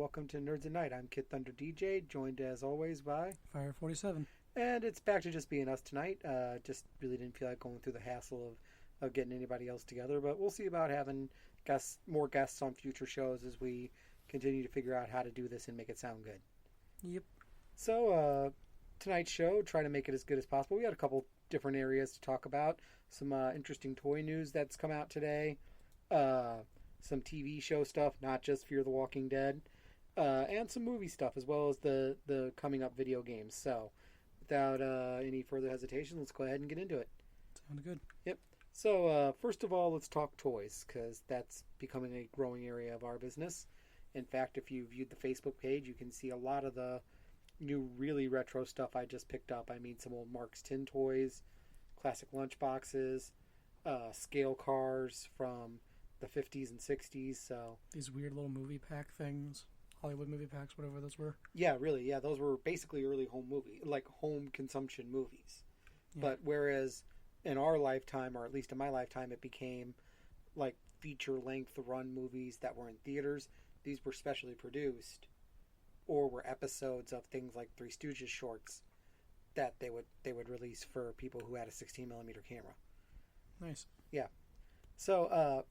welcome to Nerds and Night. I'm Kid Thunder DJ, joined as always by Fire 47. And it's back to just being us tonight. Just really didn't feel like going through the hassle of getting anybody else together, but we'll see about having more guests on future shows as we continue to figure out how to do this and make it sound good. Yep. So, tonight's show, try to make it as good as possible. We got a couple different areas to talk about. Some interesting toy news that's come out today. Some TV show stuff, not just Fear the Walking Dead. And some movie stuff, as well as the coming up video games. So, without any further hesitation, let's go ahead and get into it. Sounds good. Yep. So, first of all, let's talk toys, because that's becoming a growing area of our business. In fact, if you viewed the Facebook page, you can see a lot of the new, really retro stuff I just picked up. I mean, some old Mark's tin toys, classic lunchboxes, scale cars from the 50s and 60s. So these weird little movie pack things, Hollywood movie packs, whatever those were. Yeah, really. Yeah, those were basically early home consumption movies. Yeah. But whereas in our lifetime, or at least in my lifetime, it became like feature-length run movies that were in theaters. These were specially produced, or were episodes of things like Three Stooges shorts that they would release for people who had a 16mm camera. Nice. Yeah. So,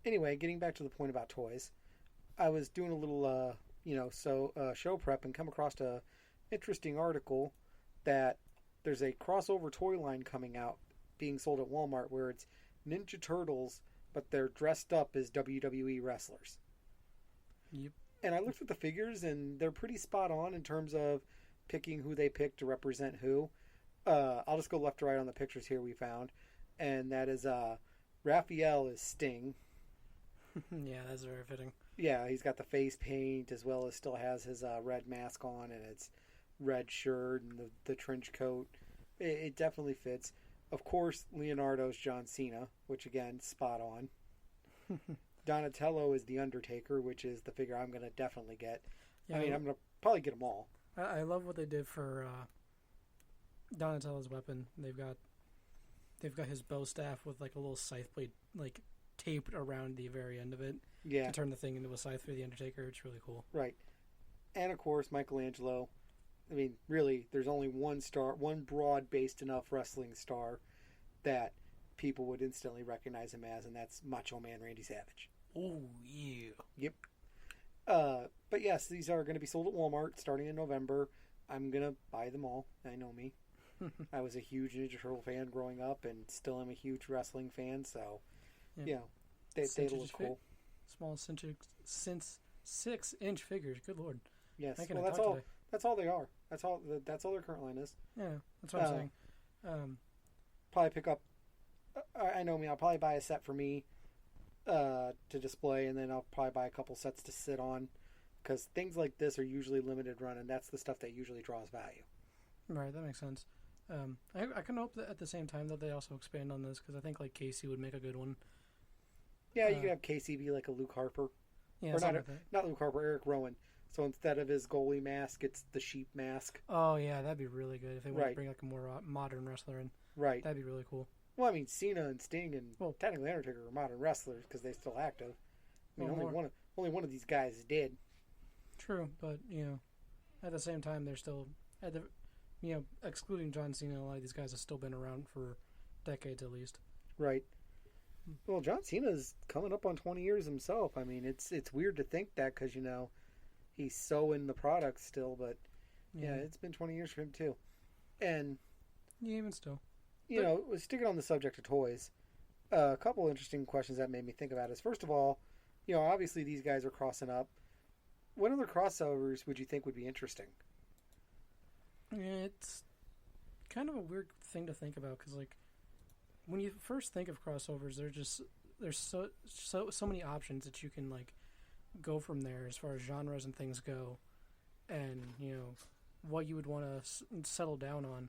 anyway, getting back to the point about toys, I was doing a little, show prep and come across a interesting article that there's a crossover toy line coming out being sold at Walmart where it's Ninja Turtles, but they're dressed up as WWE wrestlers. Yep. And I looked at the figures, and they're pretty spot on in terms of picking who they picked to represent who. I'll just go left to right on the pictures here we found. And that is Raphael is Sting. Yeah, that's very fitting. Yeah, he's got the face paint as well as still has his red mask on, and it's red shirt and the trench coat. It definitely fits. Of course, Leonardo's John Cena, which again, spot on. Donatello is the Undertaker, which is the figure I'm going to definitely get. Yeah, I'm going to probably get them all. I love what they did for Donatello's weapon. They've got his bow staff with like a little scythe blade like taped around the very end of it. Yeah. To turn the thing into a scythe for the Undertaker. It's really cool. Right. And of course, Michelangelo. I mean, really, there's only one broad-based enough wrestling star that people would instantly recognize him as, and that's Macho Man Randy Savage. Oh, yeah. Yep. But yes, these are going to be sold at Walmart starting in November. I'm going to buy them all. I know me. I was a huge Ninja Turtle fan growing up and still am a huge wrestling fan, so, they look cool. Small 6-inch figures, good lord. Yes, well, that's all they are. That's all their current line is. Yeah, that's what I'm saying. Probably pick up, I know me, I'll probably buy a set for me to display, and then I'll probably buy a couple sets to sit on, because things like this are usually limited run, and that's the stuff that usually draws value. Right, that makes sense. I can hope that at the same time that they also expand on this, because I think like Casey would make a good one. Yeah, you could have Casey be like a Luke Harper. Yeah, or not Luke Harper, Eric Rowan. So instead of his goalie mask, it's the sheep mask. Oh, yeah, that'd be really good if they would bring like a more modern wrestler in. Right. That'd be really cool. Well, I mean, Cena and Sting and technically Undertaker are modern wrestlers because they're still active. I mean, only one of these guys is dead. True, but, at the same time, they're still, excluding John Cena, a lot of these guys have still been around for decades at least. Right. Well, John Cena's coming up on 20 years himself. I mean, it's weird to think that because, he's so in the product still, but it's been 20 years for him too. And even still. Sticking on the subject of toys, a couple interesting questions that made me think about is, first of all, obviously these guys are crossing up. What other crossovers would you think would be interesting? It's kind of a weird thing to think about because, like, when you first think of crossovers, there's so many options that you can like go from there as far as genres and things go, and what you would want to settle down on.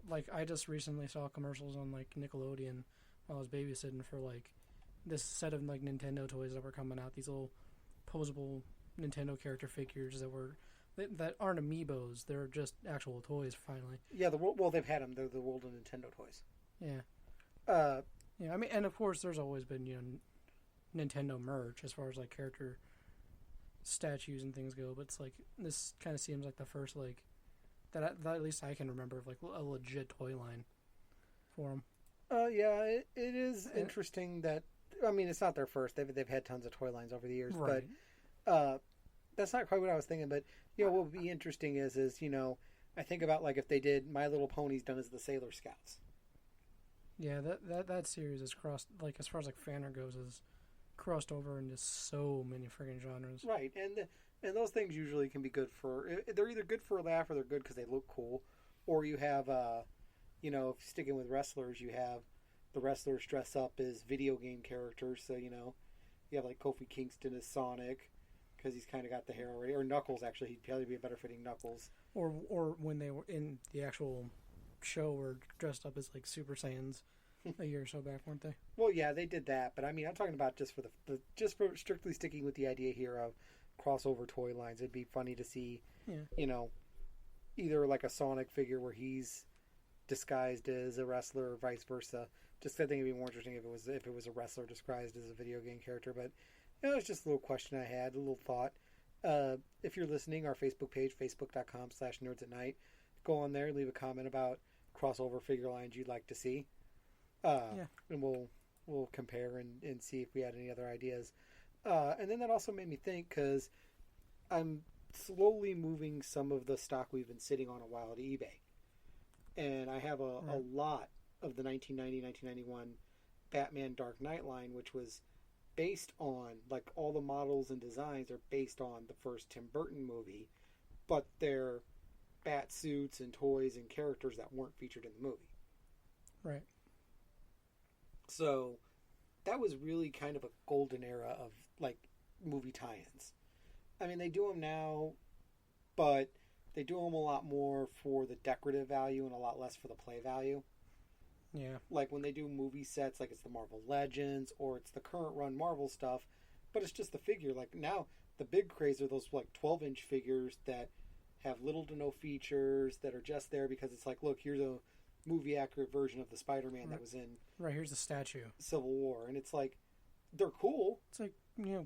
Like I just recently saw commercials on like Nickelodeon while I was babysitting for like this set of like Nintendo toys that were coming out. These little posable Nintendo character figures that aren't amiibos. They're just actual toys. Finally. Yeah. They've had them. They're the World of Nintendo toys. Yeah. I mean, and of course, there's always been Nintendo merch as far as like character statues and things go, but it's like this kind of seems like the first like that at least I can remember of like a legit toy line for them. Yeah, it is interesting that, I mean, it's not their first. They've had tons of toy lines over the years, Right. but that's not quite what I was thinking. But what would be interesting is I think about like if they did My Little Ponies done as the Sailor Scouts. Yeah, that series is crossed, like as far as like fandom goes, is crossed over into so many friggin' genres. Right, and those things usually can be good for. They're either good for a laugh or they're good because they look cool, or you have if sticking with wrestlers, you have the wrestlers dress up as video game characters. So you have like Kofi Kingston as Sonic because he's kind of got the hair already, or Knuckles. Actually, he'd probably be a better fitting Knuckles. Or when they were in the actual show, were dressed up as like Super Saiyans a year or so back, weren't they? Well, yeah, they did that, but I mean, I'm talking about just for strictly sticking with the idea here of crossover toy lines. It'd be funny to see, either like a Sonic figure where he's disguised as a wrestler or vice versa. Just I think it'd be more interesting if it was a wrestler disguised as a video game character. But it's just a little question I had, a little thought. If you're listening, our Facebook page, facebook.com/nerdsatnight, go on there, leave a comment about crossover figure lines you'd like to see. And we'll compare and see if we had any other ideas. And then that also made me think, because I'm slowly moving some of the stock we've been sitting on a while to eBay. And I have a lot of the 1990-1991 Batman Dark Knight line, which was based on, like, all the models and designs are based on the first Tim Burton movie, but they're bat suits and toys and characters that weren't featured in the movie. Right. So that was really kind of a golden era of like movie tie-ins. I mean, they do them now, but they do them a lot more for the decorative value and a lot less for the play value. Yeah. Like when they do movie sets, like it's the Marvel Legends or it's the current run Marvel stuff, but it's just the figure. Like now, the big craze are those like 12-inch figures that have little to no features that are just there because it's like, look, here's a movie accurate version of the Spider-Man that was in here's the statue Civil War, and it's like they're cool. It's like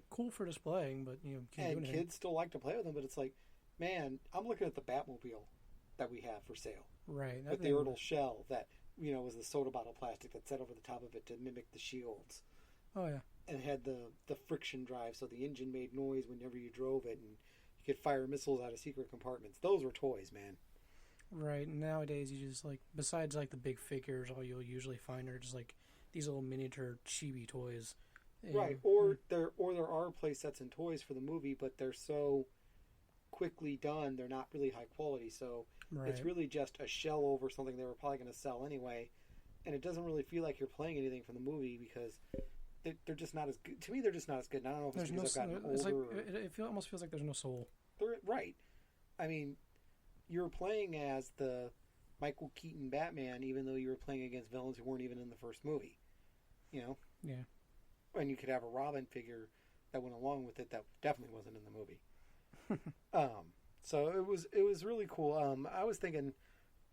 cool for displaying, but can't do anything. Kids still like to play with them. But it's like, man, I'm looking at the Batmobile that we have for sale, right? With the Ertl shell that was the soda bottle plastic that set over the top of it to mimic the shields. Oh yeah, and had the friction drive, so the engine made noise whenever you drove it, and you could fire missiles out of secret compartments. Those were toys, man. Right. Nowadays, you just like, besides like the big figures, all you'll usually find are just like these little miniature chibi toys. Right. Or there are play sets and toys for the movie, but they're so quickly done, they're not really high quality. So it's really just a shell over something they were probably going to sell anyway, and it doesn't really feel like you're playing anything from the movie because they're just not as good. To me, they're just not as good. And I don't know if it's because I've gotten older. It almost feels like there's no soul. Right. I mean, you were playing as the Michael Keaton Batman, even though you were playing against villains who weren't even in the first movie. Yeah. And you could have a Robin figure that went along with it that definitely wasn't in the movie. So it was really cool. I was thinking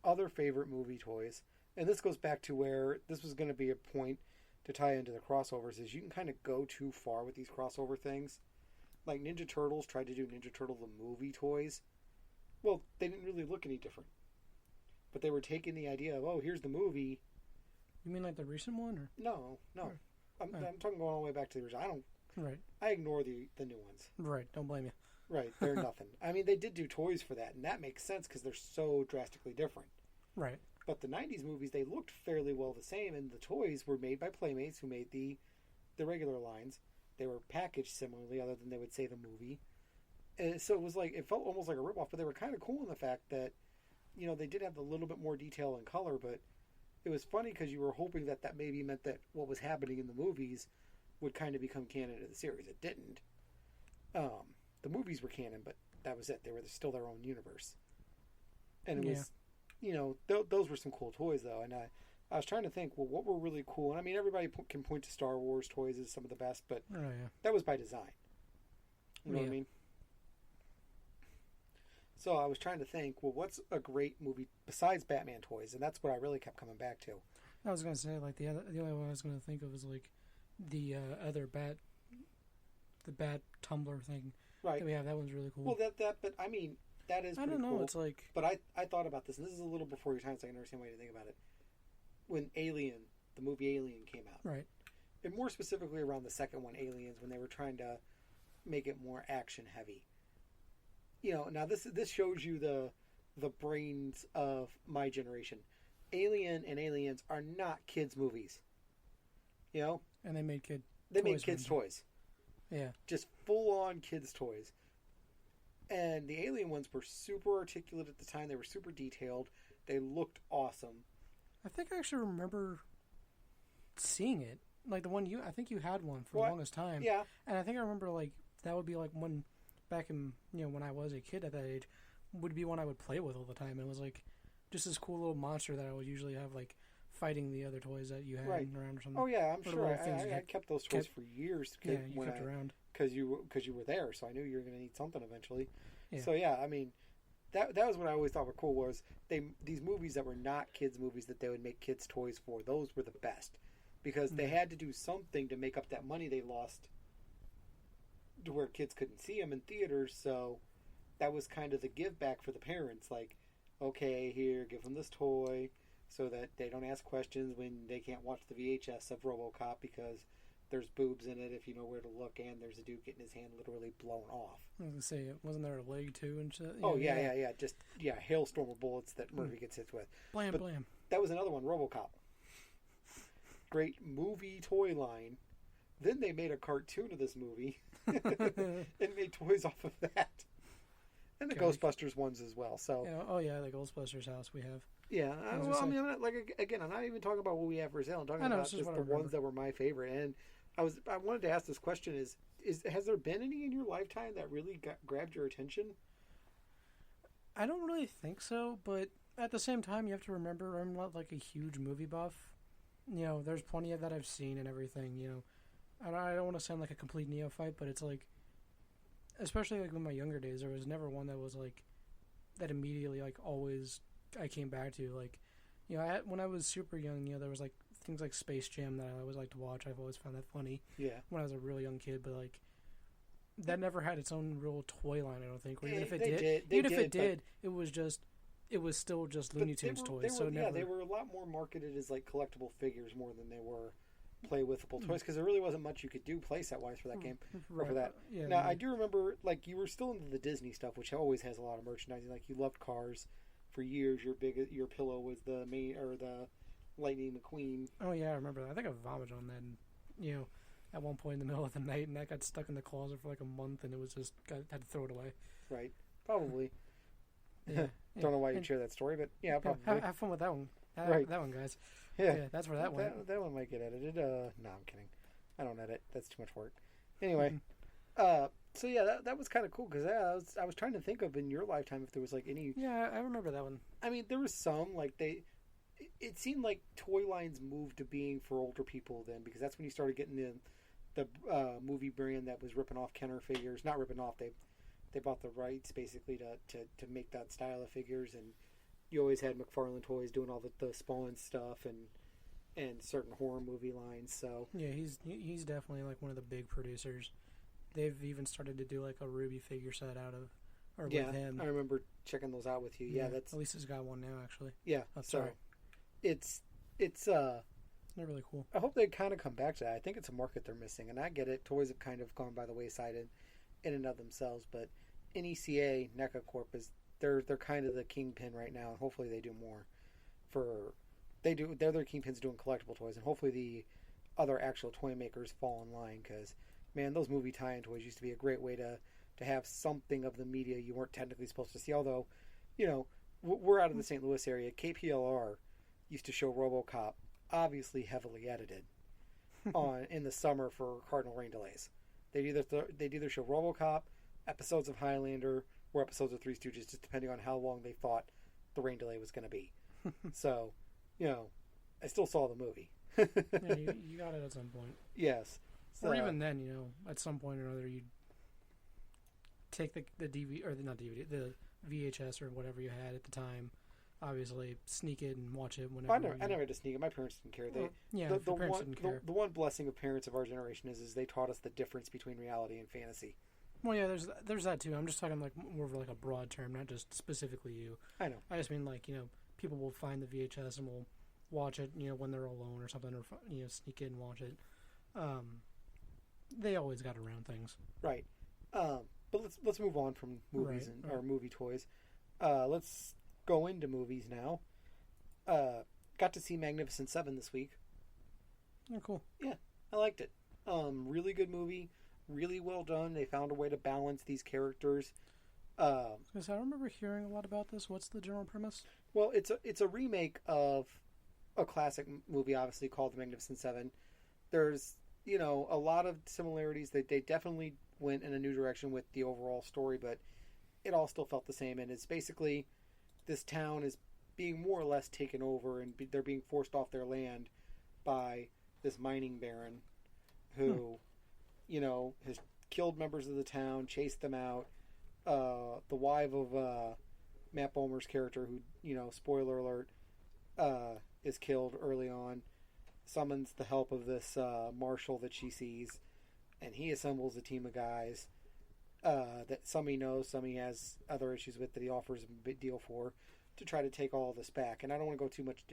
other favorite movie toys, and this goes back to where this was going to be a point to tie into the crossovers, is you can kind of go too far with these crossover things. Like Ninja Turtles tried to do Ninja Turtle the movie toys. Well, they didn't really look any different. But they were taking the idea of, here's the movie. You mean like the recent one? Or? No. I'm talking going all the way back to the original. I ignore the new ones. Right, don't blame you. Right, they're nothing. I mean, they did do toys for that, and that makes sense because they're so drastically different. Right. But the 90s movies, they looked fairly well the same, and the toys were made by Playmates, who made the regular lines. They were packaged similarly, other than they would say the movie. And so it felt almost like a ripoff, but they were kind of cool in the fact that, they did have a little bit more detail and color, but it was funny because you were hoping that maybe meant that what was happening in the movies would kind of become canon to the series. It didn't. The movies were canon, but that was it. They were still their own universe. And it was, those were some cool toys, though. And I was trying to think, well, what were really cool? And I mean, everybody can point to Star Wars toys as some of the best, but that was by design. You know what I mean? So I was trying to think, well, what's a great movie besides Batman toys? And that's what I really kept coming back to. I was going to say, like, the only one I was going to think of was, like, the other bat tumbler thing Right. that we have. That one's really cool. Well, but I mean, that is I pretty don't know. cool. It's like... But I thought about this, and this is a little before your time, so I can understand why you think about it. When Alien, the movie Alien came out. Right. And more specifically around the second one, Aliens, when they were trying to make it more action heavy. Now this shows you the brains of my generation. Alien and Aliens are not kids' movies. And they made kids' toys. Yeah. Just full-on kids' toys. And the Alien ones were super articulate at the time. They were super detailed. They looked awesome. I think I actually remember seeing it. Like the one I think you had one for the longest time. Yeah. And I think I remember like that would be like one back in, when I was a kid at that age, would be one I would play with all the time. And it was like just this cool little monster that I would usually have like fighting the other toys that you had around or something. Oh yeah, I'm sure. I kept those toys for years. Yeah, you kept around. Because you were there, so I knew you were going to need something eventually. Yeah. So yeah, I mean, that was what I always thought were cool was these movies that were not kids movies that they would make kids toys for. Those were the best because they had to do something to make up that money they lost to where kids couldn't see them in theaters. So that was kind of the give back for the parents. Like, okay, here, give them this toy so that they don't ask questions when they can't watch the VHS of RoboCop because there's boobs in it if you know where to look, and there's a dude getting his hand literally blown off. I was going to say, wasn't there a leg too and shit? Yeah. Just, hailstorm of bullets that Murphy gets hit with. Blam, but blam. That was another one, RoboCop. Great movie toy line. Then they made a cartoon of this movie and made toys off of that. And the Ghostbusters ones as well. So the Ghostbusters house we have. Yeah, I'm not even talking about what we have for sale. I'm talking about just the ones that were my favorite. And I wanted to ask this question: is has there been any in your lifetime that really grabbed your attention? I don't really think so, but at the same time, you have to remember I'm not like a huge movie buff. There's plenty of that I've seen and everything. And I don't want to sound like a complete neophyte, but it's like, especially like in my younger days, there was never one that was like that immediately like always I came back to. Like, when I was super young, there was like things like Space Jam that I always liked to watch. I've always found that funny. Yeah. When I was a really young kid, but like that never had its own real toy line. I don't think. Or even if it did, it was still just Looney Tunes toys. They were a lot more marketed as like collectible figures more than they were play-withable toys because there really wasn't much you could do play-set-wise for that game or for that. I do remember like you were still into the Disney stuff, which always has a lot of merchandising. Like you loved Cars for years. Your pillow was the Lightning McQueen. Oh yeah, I remember that. I think I vomited on that. And, at one point in the middle of the night, and that got stuck in the closet for like a month, and it was just had to throw it away. Right, probably. Yeah. Don't know why you share that story, but yeah, probably. Have fun with that one. That one, guys. Yeah, that's where that went. That one might get edited. No, I'm kidding. I don't edit. That's too much work. Anyway, so yeah, that was kind of cool because I was trying to think of in your lifetime if there was like any. Yeah, I remember that one. I mean, there was some like it seemed like toy lines moved to being for older people then because that's when you started getting the movie brand that was ripping off Kenner figures. Not ripping off. They bought the rights basically to make that style of figures, and you always had McFarlane Toys doing all the Spawn stuff and certain horror movie lines. So yeah, he's definitely like one of the big producers. They've even started to do like a Ruby figure set out of with him. I remember checking those out with you. Yeah, that's at least he's got one now actually. Yeah, sorry. It's they're really cool. I hope they kind of come back to that. I think it's a market they're missing, and I get it. Toys have kind of gone by the wayside in and of themselves, but NECA, NECA Corp they're kind of the kingpin right now, and hopefully they do more. They're their kingpins doing collectible toys, and hopefully the other actual toy makers fall in line because, man, those movie tie-in toys used to be a great way to have something of the media you weren't technically supposed to see. Although, we're out of the St. Louis area. KPLR used to show RoboCop, obviously heavily edited, in the summer for Cardinal Rain Delays. They'd either show RoboCop, episodes of Highlander, or episodes of Three Stooges, just depending on how long they thought the rain delay was going to be. So, I still saw the movie. Yeah, you got it at some point. Yes. So, or even then, at some point or another, you'd take the DVD, or not DVD, the VHS or whatever you had at the time, obviously sneak it and watch it whenever. I never had to sneak it. My parents didn't care. Parents didn't care. The one blessing of parents of our generation is they taught us the difference between reality and fantasy. Well, yeah, there's that too. I'm just talking like more of like a broad term, not just specifically you. I know. I just mean like people will find the VHS and will watch it when they're alone or something, or sneak in and watch it. They always got around things. Right. But let's move on from movies or movie toys. Let's go into movies now. Got to see Magnificent Seven this week. Oh, cool. Yeah, I liked it. Really good movie. Really well done. They found a way to balance these characters. I remember hearing a lot about this. What's the general premise? Well, it's a remake of a classic movie, obviously, called The Magnificent Seven. There's a lot of similarities. They definitely went in a new direction with the overall story, but it all still felt the same. And it's basically this town is being more or less taken over, and they're being forced off their land by this mining baron who, has killed members of the town, chased them out. The wife of Matt Bomer's character, who, spoiler alert, is killed early on, summons the help of this marshal that she sees, and he assembles a team of guys that some he knows, some he has other issues with that he offers a big deal for, to try to take all of this back. And I don't want to go too much.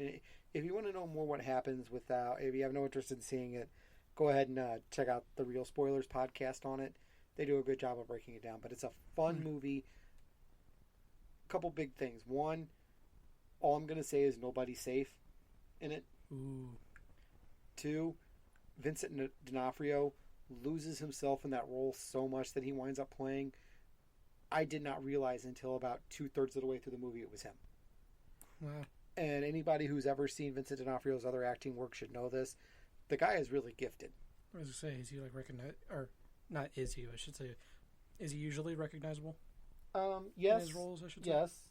If you want to know more what happens if you have no interest in seeing it, go ahead and check out the Real Spoilers podcast on it. They do a good job of breaking it down. But it's a fun movie. Couple big things. One, all I'm going to say is nobody's safe in it. Ooh. Two, Vincent D'Onofrio loses himself in that role so much that he winds up playing. I did not realize until about 2/3 of the way through the movie it was him. Wow. And anybody who's ever seen Vincent D'Onofrio's other acting work should know this. The guy is really gifted. I was going to say, is he like recognized, or not is he, I should say, is he usually recognizable? Yes. In his roles, I should say? Yes.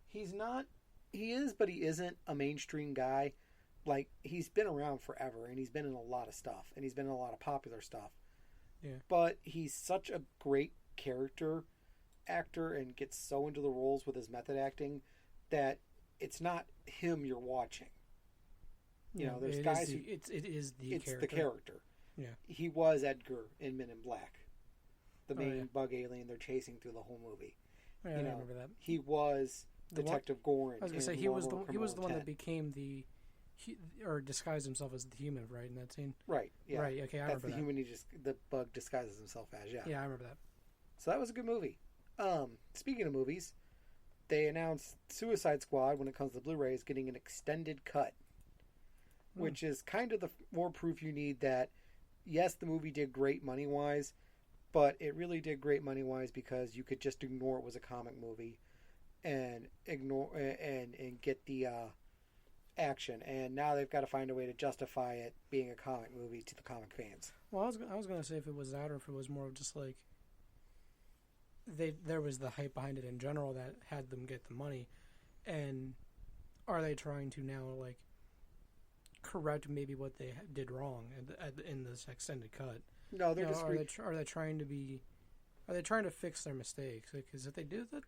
He's not, he is, but he isn't a mainstream guy. Like, he's been around forever, and he's been in a lot of stuff, and he's been in a lot of popular stuff. Yeah. But he's such a great character actor and gets so into the roles with his method acting that it's not him you're watching. There's guys who... It is the character. It's the character. Yeah. He was Edgar in Men in Black. The main bug alien they're chasing through the whole movie. Yeah, I remember that. He was Detective Gorin. I was going to say, he was the one that became or disguised himself as the human, right, in that scene? Right, yeah. Right, okay, I remember that. That's the human the bug disguises himself as, yeah. Yeah, I remember that. So that was a good movie. Speaking of movies, they announced Suicide Squad, when it comes to Blu-ray, is getting an extended cut, which is kind of the more proof you need that, yes, the movie did great money-wise, but it really did great money-wise because you could just ignore it was a comic movie and ignore and get the action. And now they've got to find a way to justify it being a comic movie to the comic fans. Well, I was going to say if it was that or if it was more of just like there was the hype behind it in general that had them get the money, and are they trying to now like correct maybe what they did wrong in this extended cut? No, they're just. Are they trying to fix their mistakes? Because if they do, that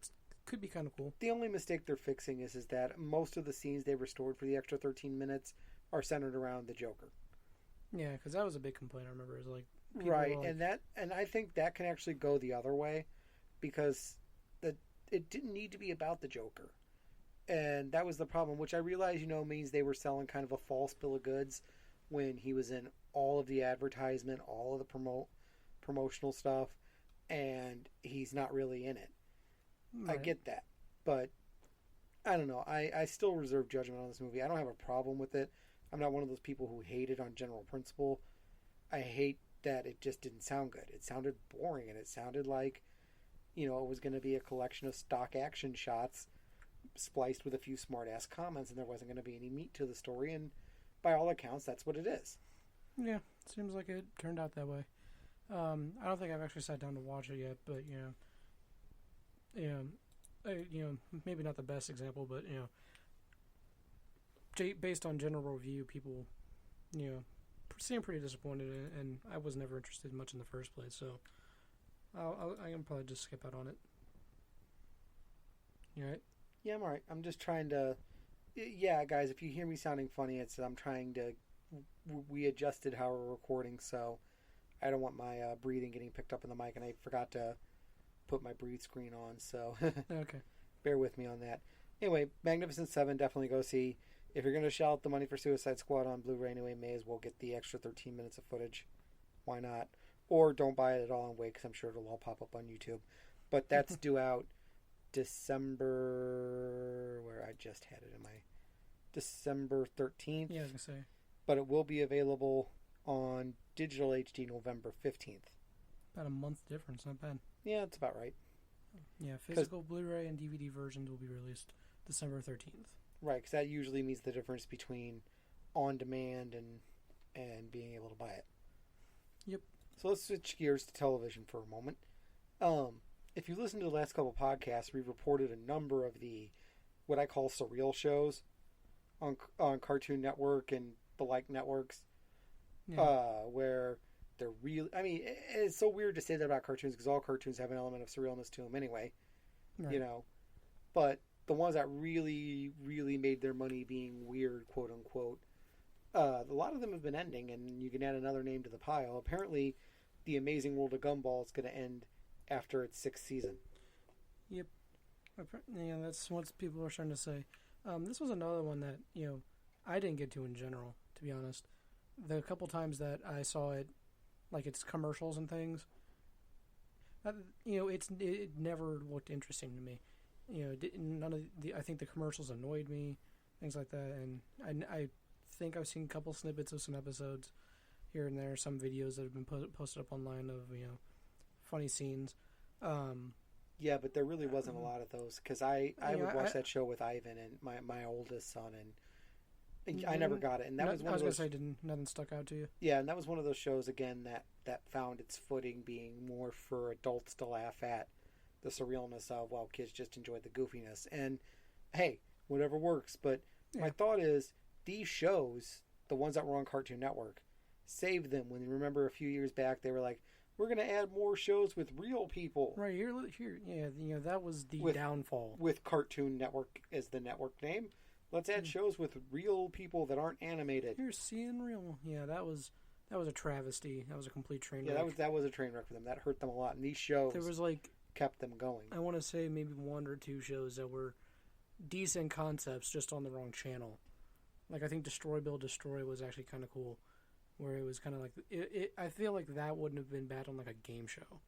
could be kind of cool. The only mistake they're fixing is that most of the scenes they restored for the extra 13 minutes are centered around the Joker. Yeah, because that was a big complaint. I remember. It was like right, and I think that can actually go the other way, because it didn't need to be about the Joker, and that was the problem. Which I realize, means they were selling kind of a false bill of goods when he was in all of the advertisement, all of the promotional stuff, and he's not really in it. Right. I get that, but I don't know. I still reserve judgment on this movie. I don't have a problem with it. I'm not one of those people who hate it on general principle. I hate that it just didn't sound good. It sounded boring, and it sounded like, it was going to be a collection of stock action shots spliced with a few smart-ass comments, and there wasn't going to be any meat to the story, and by all accounts, that's what it is. Yeah, seems like it turned out that way. I don't think I've actually sat down to watch it yet, but, maybe not the best example, but, based on general review, people, seem pretty disappointed, and I was never interested much in the first place, so I can probably just skip out on it. You alright? Yeah, I'm alright. I'm just trying to... Yeah, guys, if you hear me sounding funny, I'm trying to... We adjusted how we're recording, so I don't want my breathing getting picked up in the mic, and I forgot to put my breathe screen on, so Okay. bear with me on that. Anyway, Magnificent Seven, definitely go see. If you're going to shell out the money for Suicide Squad on Blu-ray anyway, may as well get the extra 13 minutes of footage. Why not? Or don't buy it at all and wait, because I'm sure it'll all pop up on YouTube. But that's due out December, where I just had it in my December 13th. Yeah, I was going to say. But it will be available on digital HD November 15th. About a month difference, not bad. Yeah, that's about right. Yeah, physical Blu-ray and DVD versions will be released December 13th. Right, because that usually means the difference between on demand and being able to buy it. Yep. So let's switch gears to television for a moment. If you listen to the last couple podcasts, we've reported a number of the what I call surreal shows on Cartoon Network and the like networks, where they're really. I mean, it's so weird to say that about cartoons because all cartoons have an element of surrealness to them anyway. Right. You know, but the ones that really, really made their money being weird, quote unquote, a lot of them have been ending, and you can add another name to the pile. Apparently, The Amazing World of Gumball is going to end after its 6th season. Yep. Yeah, that's what people are starting to say. This was another one that, I didn't get to in general, to be honest. The couple times that I saw it, like its commercials and things, it never looked interesting to me. None of I think the commercials annoyed me, things like that, and I think I've seen a couple snippets of some episodes here and there, some videos that have been posted up online of funny scenes. Yeah, but there really wasn't a lot of those because I would watch that show with Ivan and my oldest son, and I never got it. And that was one of those. Nothing stuck out to you. Yeah, and that was one of those shows again that found its footing being more for adults to laugh at the surrealness of, well, kids just enjoyed the goofiness. And hey, whatever works. But my thought is these shows, the ones that were on Cartoon Network, saved them. When you remember a few years back, they were like, we're going to add more shows with real people. Right, here, yeah, that was the downfall. With Cartoon Network as the network name. Let's add shows with real people that aren't animated. You're seeing real. Yeah, that was a travesty. That was a complete train wreck. Yeah, that was a train wreck for them. That hurt them a lot. And these shows kept them going. I want to say maybe one or two shows that were decent concepts just on the wrong channel. Like I think Destroy Build Destroy was actually kind of cool, where it was kind of like I feel like that wouldn't have been bad on like a game show,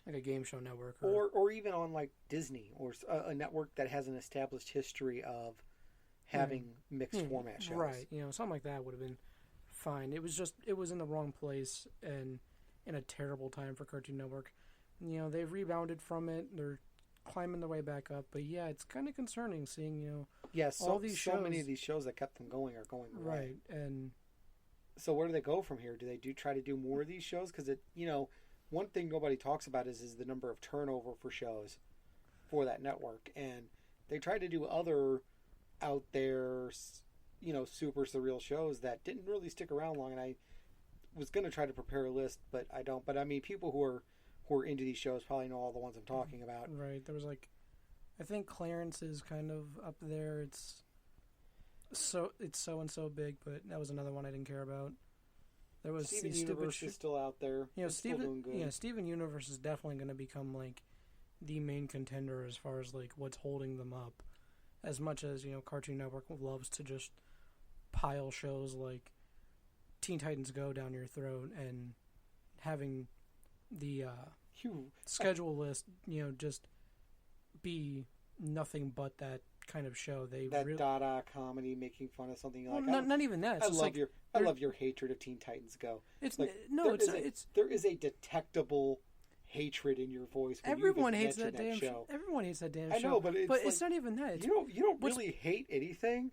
like a game show network, or even on like Disney or a network that has an established history of having mixed format shows. Right, something like that would have been fine. It was in the wrong place and in a terrible time for Cartoon Network. They've rebounded from it. They're climbing their way back up. But yeah, it's kind of concerning seeing, all these shows. So many of these shows that kept them going are going away. Right, and so where do they go from here? Do they try to do more of these shows? Because one thing nobody talks about is the number of turnover for shows for that network, and they tried to do other out there, super surreal shows that didn't really stick around long. And I was going to try to prepare a list, but I don't. But I mean, people who are into these shows probably know all the ones I'm talking about. Right. There was I think Clarence is kind of up there. It's so and so big, but that was another one I didn't care about. There was Steven Universe is still out there. Still doing good. Yeah, Steven Universe is definitely going to become the main contender as far as what's holding them up. As much as Cartoon Network loves to just pile shows like Teen Titans Go down your throat and having the schedule list, just be nothing but that kind of show. Dada comedy making fun of something like not even that. I love your hatred of Teen Titans Go. There is a detectable hatred in your voice. When everyone hates that damn show. Everyone hates that damn show. I know, but it's not even that. You don't really hate anything.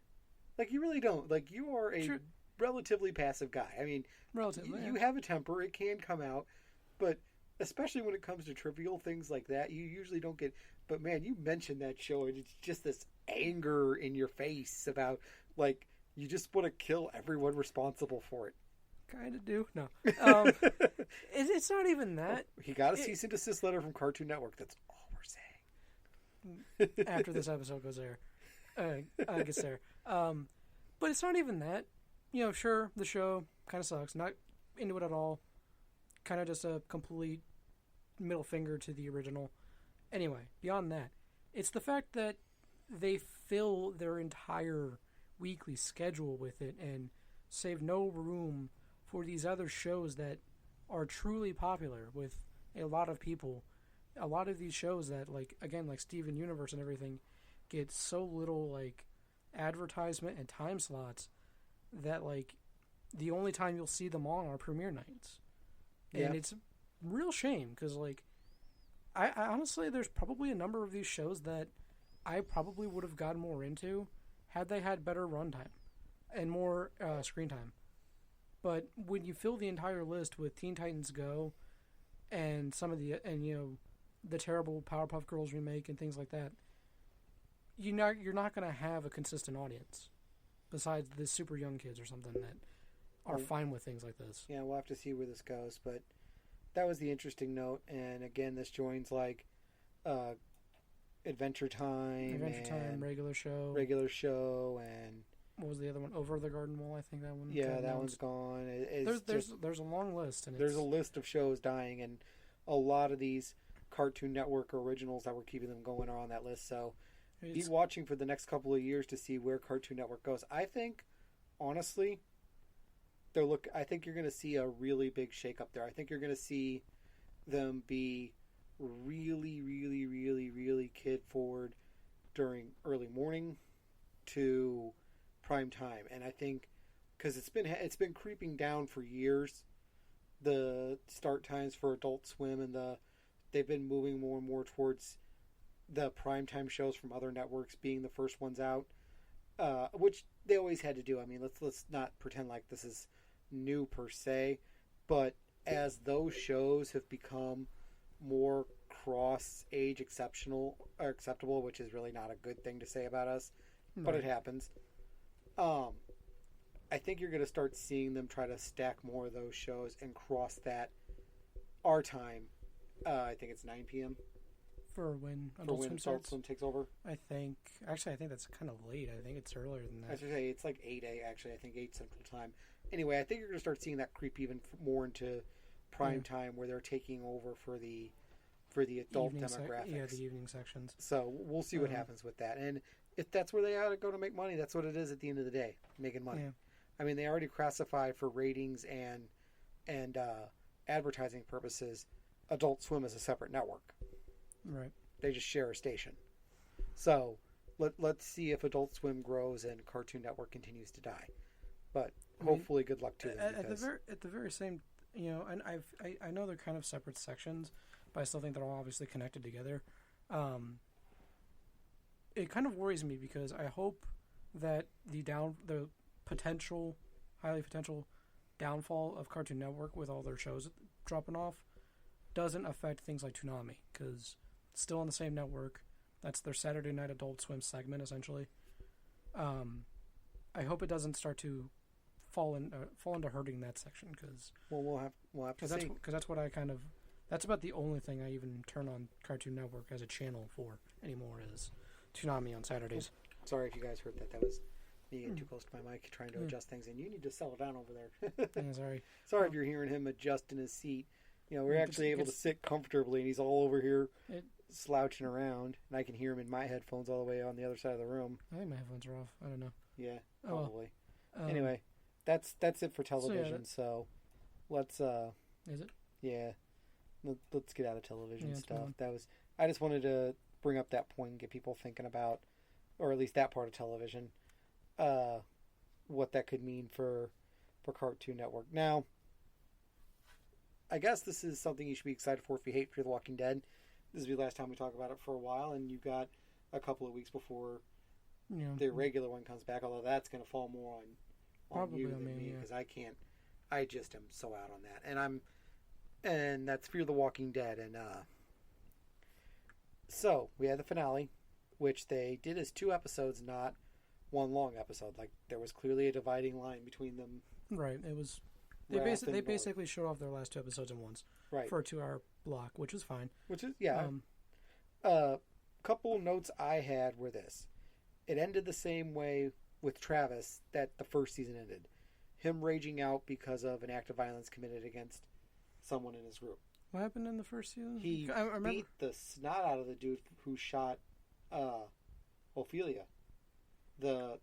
You really don't. You are a relatively passive guy. I mean, you have a temper. It can come out, but especially when it comes to trivial things like that, you usually don't get. But man, you mentioned that show, and it's just this anger in your face about you just want to kill everyone responsible for it. Kind of do. No. It's not even that. He got a cease and desist letter from Cartoon Network. That's all we're saying. After this episode goes there. Gets there. But it's not even that. Sure, the show kind of sucks. Not into it at all. kind of just a complete middle finger to the original. Anyway, beyond that, it's the fact that they fill their entire weekly schedule with it and save no room for these other shows that are truly popular with a lot of people. A lot of these shows that, like, again, like Steven Universe and everything, get so little, like, advertisement and time slots that, like, the only time you'll see them on are premiere nights. And it's a real shame, because, like, I honestly, there's probably a number of these shows that I probably would have gotten more into had they had better runtime and more screen time. But when you fill the entire list with Teen Titans Go and some of the, and, you know, the terrible Powerpuff Girls remake and things like that, you're not going to have a consistent audience besides the super young kids or something that are fine with things like this. Yeah, we'll have to see where this goes, but that was the interesting note. And again, this joins like Adventure Time, regular show, and what was the other one? Over the Garden Wall, I think that one. Yeah, that one's gone. There's a long list, and there's a list of shows dying, and a lot of these Cartoon Network originals that were keeping them going are on that list. So be watching for the next couple of years to see where Cartoon Network goes. I think, honestly, I think you're going to see a really big shakeup there. I think you're going to see them be really, really, really, really kid forward during early morning to prime time. And I think because it's been creeping down for years, the start times for Adult Swim, and they've been moving more and more towards the primetime shows from other networks being the first ones out, which they always had to do. I mean, let's not pretend like this is new per se, but as those shows have become more cross-age acceptable, which is really not a good thing to say about us, but it happens. I think you're going to start seeing them try to stack more of those shows and cross that our time. I think it's 9 p.m. For when Adult Swim takes over. I think that's kind of late. I think it's earlier than that. I should say it's like 8 actually. I think 8 Central Time. Anyway, I think you're going to start seeing that creep even more into prime time, where they're taking over for the adult demographics. The evening sections. So we'll see what happens with that. And if that's where they ought to go to make money, that's what it is at the end of the day, making money. Yeah. I mean, they already classify for ratings and advertising purposes Adult Swim as a separate network. Right. They just share a station. So let's see if Adult Swim grows and Cartoon Network continues to die. But hopefully, good luck to them. At the very same, you know, and I know they're kind of separate sections, but I still think they're all obviously connected together. It kind of worries me because I hope that the highly potential downfall of Cartoon Network with all their shows dropping off doesn't affect things like Toonami, because it's still on the same network. That's their Saturday night Adult Swim segment, essentially. I hope it doesn't start to fall into hurting that section, because we'll have to see. Because that's about the only thing I even turn on Cartoon Network as a channel for anymore is Toonami on Saturdays. Sorry if you guys heard that. That was me getting too close to my mic trying to adjust things, and you need to settle down over there. Yeah, sorry. Sorry if you're hearing him adjust in his seat. You know, we're actually able to sit comfortably, and he's all over here slouching around, and I can hear him in my headphones all the way on the other side of the room. I think my headphones are off. I don't know. Yeah, probably. Anyway, that's it for television. So let's. Is it? Yeah. Let's get out of television stuff. I just wanted to bring up that point and get people thinking about, or at least that part of television, what that could mean for Cartoon Network. Now, I guess this is something you should be excited for if you hate Fear the Walking Dead. This will be the last time we talk about it for a while, and you've got a couple of weeks before the regular one comes back, although that's going to fall more on you than me, because I just am so out on that. And that's Fear the Walking Dead. And so we had the finale, which they did as 2 episodes, not one long episode. Like, there was clearly a dividing line between them. Right. It was. They basically showed off their last 2 episodes at once, right, for a 2-hour block, which was fine. Which is couple notes I had were this: it ended the same way with Travis that the first season ended, him raging out because of an act of violence committed against someone in his group. What happened in the first season? He I remember. beat the snot out of the dude who shot Ophelia, the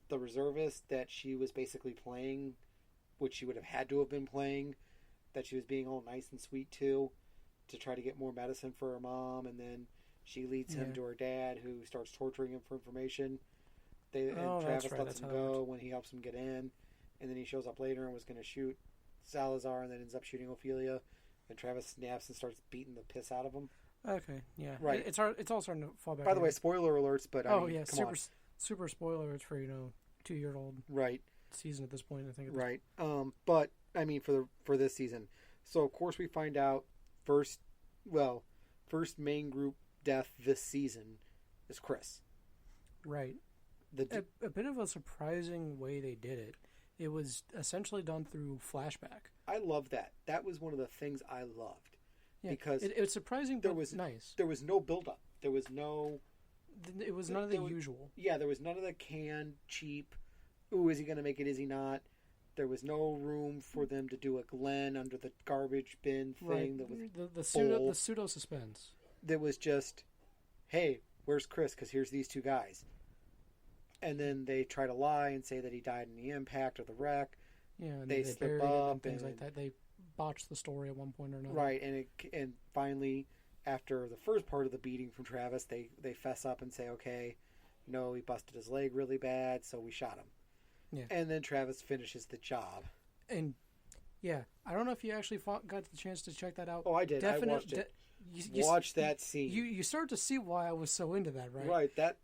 reservist that she was basically playing, which she would have had to have been playing, that she was being all nice and sweet to try to get more medicine for her mom, and then she leads him to her dad, who starts torturing him for information. Travis lets him go when he helps him get in, and then he shows up later and was going to shoot Salazar, and then ends up shooting Ophelia, and Travis snaps and starts beating the piss out of him. Okay, yeah, right. It's all starting to fall back. By the way, spoiler alerts, but super spoilers for 2-year-old right season at this point. I think right. But I mean for this season, so of course we find out first main group death this season is Chris. Right. A bit of a surprising way they did it. It was essentially done through flashback. I love that. That was one of the things I loved. Yeah, because it was surprising, but nice. There was no build-up. There was no... It was none of the usual. Yeah, there was none of the canned, cheap, ooh, is he going to make it, is he not? There was no room for them to do a Glenn under the garbage bin thing. Right. That was the pseudo suspense. That was just, hey, where's Chris? Because here's these two guys. And then they try to lie and say that he died in the impact or the wreck. Yeah, and they slip up and things like that. They botched the story at one point or another. Right, and finally, after the first part of the beating from Travis, they fess up and say, okay, no, he busted his leg really bad, so we shot him. Yeah. And then Travis finishes the job. And yeah, I don't know if you actually got the chance to check that out. Oh, I did. I watched it. Watch that scene. You start to see why I was so into that, right? Right. That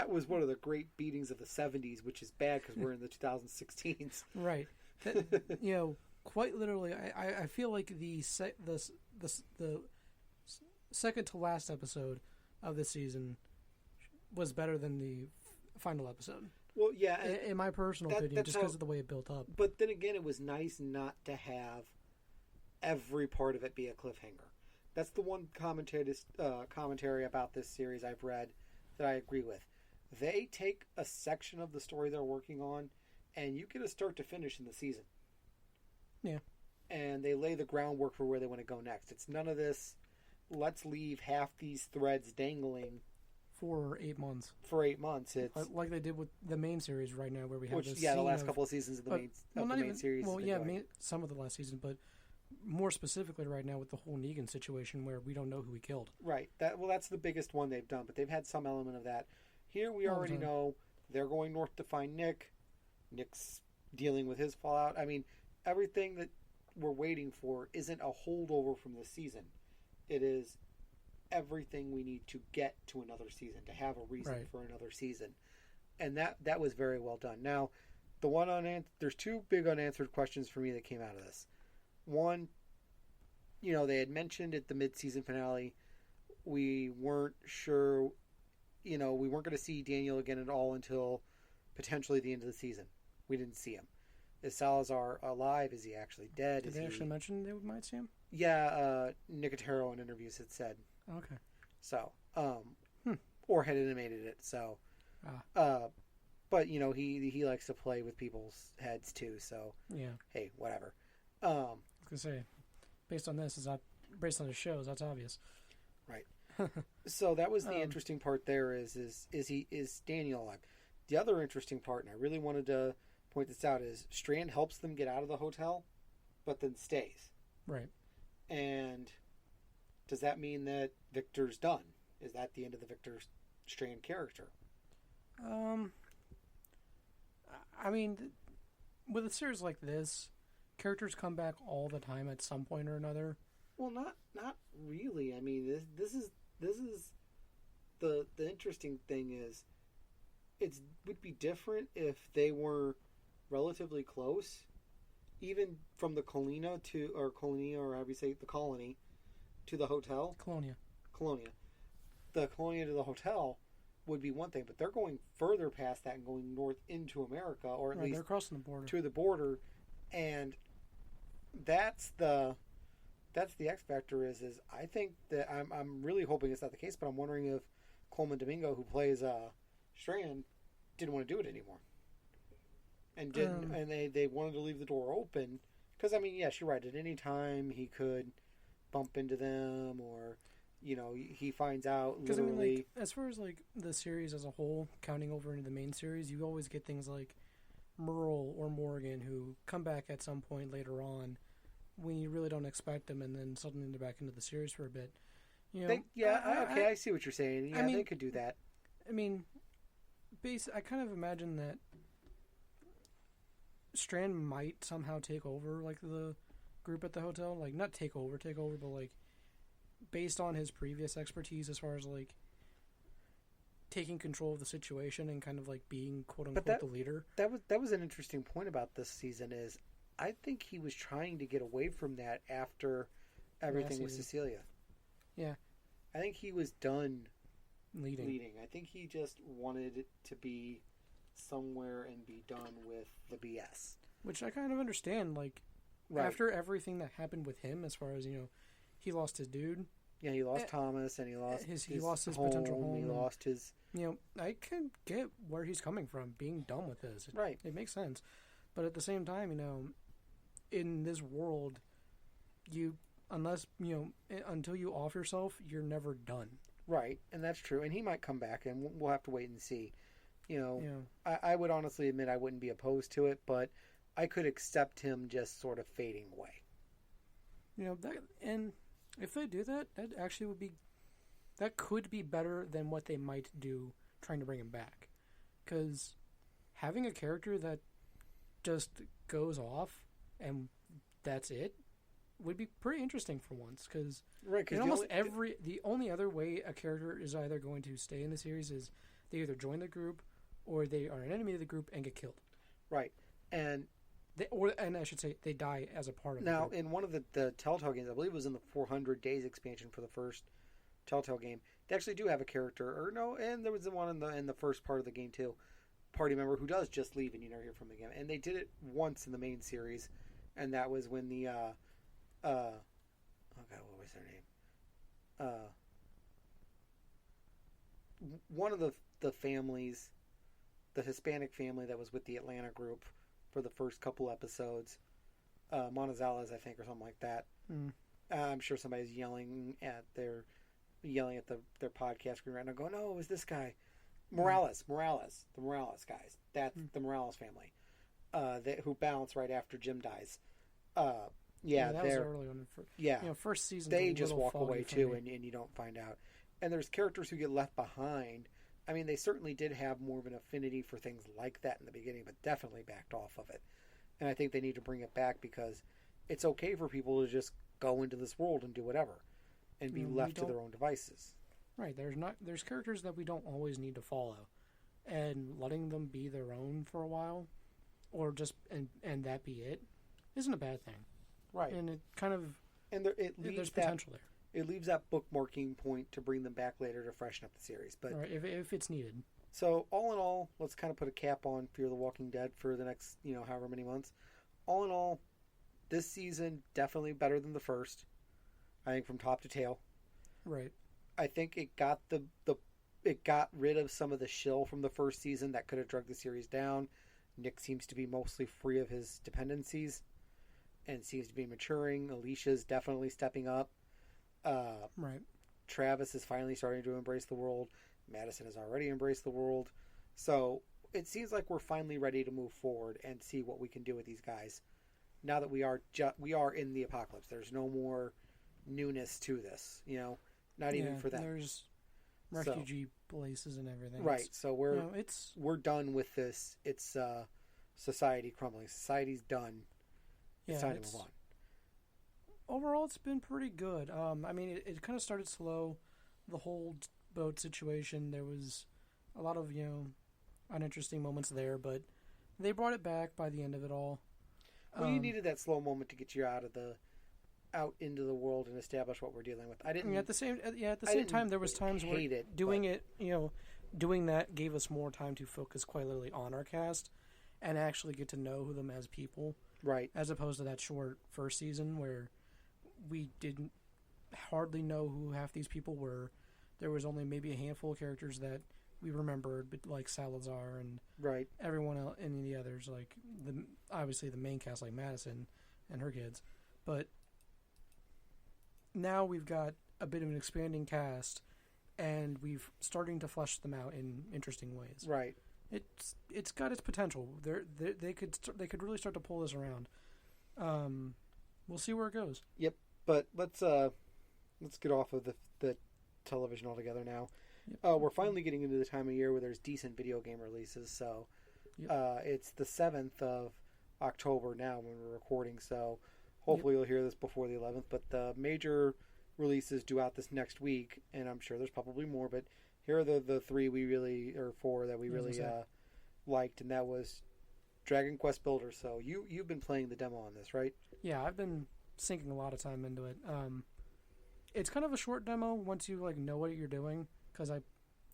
was one of the great beatings of the 70s, which is bad because we're in the 2016s. Right. Quite literally, I feel like the second to last episode of this season was better than the final episode. Well, yeah. In my personal opinion, just because of the way it built up. But then again, it was nice not to have every part of it be a cliffhanger. That's the one commentary about this series I've read that I agree with. They take a section of the story they're working on, and you get a start to finish in the season. Yeah. And they lay the groundwork for where they want to go next. It's none of this, let's leave half these threads dangling. For 8 months. It's like they did with the main series right now, where we have the last couple of seasons of the main series. Well, yeah, some of the last season, but more specifically right now with the whole Negan situation, where we don't know who he killed. Right. That's the biggest one they've done, but they've had some element of that. Here we already know they're going north to find Nick. Nick's dealing with his fallout. I mean, everything that we're waiting for isn't a holdover from this season. It is everything we need to get to another season, to have a reason for another season. And that was very well done. Now, there's two big unanswered questions for me that came out of this. One, they had mentioned at the mid-season finale, we weren't sure, we weren't going to see Daniel again at all until potentially the end of the season. We didn't see him. Is Salazar alive? Is he actually dead? Did they actually mention they might see him? Yeah, Nicotero in interviews had said. Okay. So, or had intimated it. So, but he likes to play with people's heads too. So, yeah. Hey, whatever. I was gonna say, based on the shows, that's obvious. Right. So that was the interesting part. There is Daniel alive? The other interesting part, and I really wanted to point this out, is Strand helps them get out of the hotel, but then stays. Right. And does that mean that Victor's done? Is that the end of the Victor Strand character? I mean, with a series like this, characters come back all the time at some point or another. Well, not really. I mean, this is the interesting thing is, it would be different if they were relatively close, even from the Colonia or however you say, the colony to the hotel. Colonia. The Colonia to the hotel would be one thing, but they're going further past that and going north into America, or at least they're crossing the border. To the border, and that's the X factor. Is I think that I'm really hoping it's not the case, but I'm wondering if Coleman Domingo, who plays Strand, didn't want to do it anymore, and they wanted to leave the door open Because, I mean, yes, you're right. At any time, he could bump into them, or, you know, he finds out Because, I mean, literally... like, as far as, like, the series as a whole, counting over into the main series, you always get things like Merle or Morgan who come back at some point later on when you really don't expect them, and then suddenly they're back into the series for a bit. You know, I see what you're saying. Yeah, I mean, they could do that. I mean, I kind of imagine that Strand might somehow take over, like, the group at the hotel. Like, not take over, but, like, based on his previous expertise as far as, like, taking control of the situation and kind of, like, being, quote-unquote, the leader. That was an interesting point about this season is I think he was trying to get away from that after everything with Cecilia. Yeah. I think he was done leading. I think he just wanted it to be somewhere and be done with the BS. Which I kind of understand, like, right. After everything that happened with him, as far as, you know, he lost his dude. Yeah, he lost Thomas, and he lost his home, potential home. He lost his... You know, I can get where he's coming from, being done with this. Right. It makes sense. But at the same time, you know, in this world, until you off yourself, you're never done. Right, and that's true. And he might come back, and we'll have to wait and see. You know, I would honestly admit I wouldn't be opposed to it, but I could accept him just sort of fading away. You know, and if they do that, that could be better than what they might do trying to bring him back. Because having a character that just goes off and that's it would be pretty interesting for once. Because the only other way a character is either going to stay in the series is they either join the group or they are an enemy of the group and get killed. Right. And I should say they die as a part of now, the group. In one of the Telltale games, I believe it was in the 400 Days expansion for the first Telltale game, they actually do have a character, and there was the one in the first part of the game too, party member who does just leave and you never hear from them again. And they did it once in the main series, and that was when the oh god, what was their name? One of the families, the Hispanic family that was with the Atlanta group for the first couple episodes, Monazales, I think, or something like that. I'm sure somebody's yelling at their podcast screen right now, going, "Oh, it was this guy, Morales, the Morales guys. That's the Morales family, who bounce right after Jim dies." That was early on. First season. They just walk away too, and you don't find out. And there's characters who get left behind. I mean, they certainly did have more of an affinity for things like that in the beginning, but definitely backed off of it. And I think they need to bring it back because it's okay for people to just go into this world and do whatever and be left to their own devices. Right. There's characters that we don't always need to follow. And letting them be their own for a while, or just and that be it, isn't a bad thing. Right. And it kind of... And there's potential there. It leaves that bookmarking point to bring them back later to freshen up the series. But right, if it's needed. So, all in all, let's kind of put a cap on Fear the Walking Dead for the next, however many months. All in all, this season, definitely better than the first. I think from top to tail. Right. I think it got it got rid of some of the shill from the first season that could have dragged the series down. Nick seems to be mostly free of his dependencies and seems to be maturing. Alicia's definitely stepping up. Right. Travis is finally starting to embrace the world. Madison has already embraced the world. So it seems like we're finally ready to move forward and see what we can do with these guys. Now that we are in the apocalypse, there's no more newness to this. Not even for them. There's refugee places and everything. Right. So we're done with this. It's society crumbling. Society's done. It's time to move on. Overall, it's been pretty good. I mean, it kind of started slow. The whole boat situation, there was a lot of, uninteresting moments there, but they brought it back by the end of it all. Well, you needed that slow moment to get you out into the world and establish what we're dealing with. At the same time, there was times where doing that gave us more time to focus quite literally on our cast and actually get to know them as people. Right. As opposed to that short first season where we didn't hardly know who half these people were. There was only maybe a handful of characters that we remembered, but like Salazar and right. everyone else, and the others, like obviously the main cast like Madison and her kids. But now we've got a bit of an expanding cast, and we've starting to flesh them out in interesting ways. Right. It's got its potential. They could really start to pull this around. We'll see where it goes. Yep. But let's get off of the television altogether now. Yep. We're finally getting into the time of year where there's decent video game releases. So it's the 7th of October now when we're recording. So hopefully you'll hear this before the 11th. But the major releases due out this next week, and I'm sure there's probably more, but here are the three we really, or four that we really liked, and that was Dragon Quest Builder. So you've been playing the demo on this, right? Yeah, I've been sinking a lot of time into it. It's kind of a short demo once you know what you're doing, because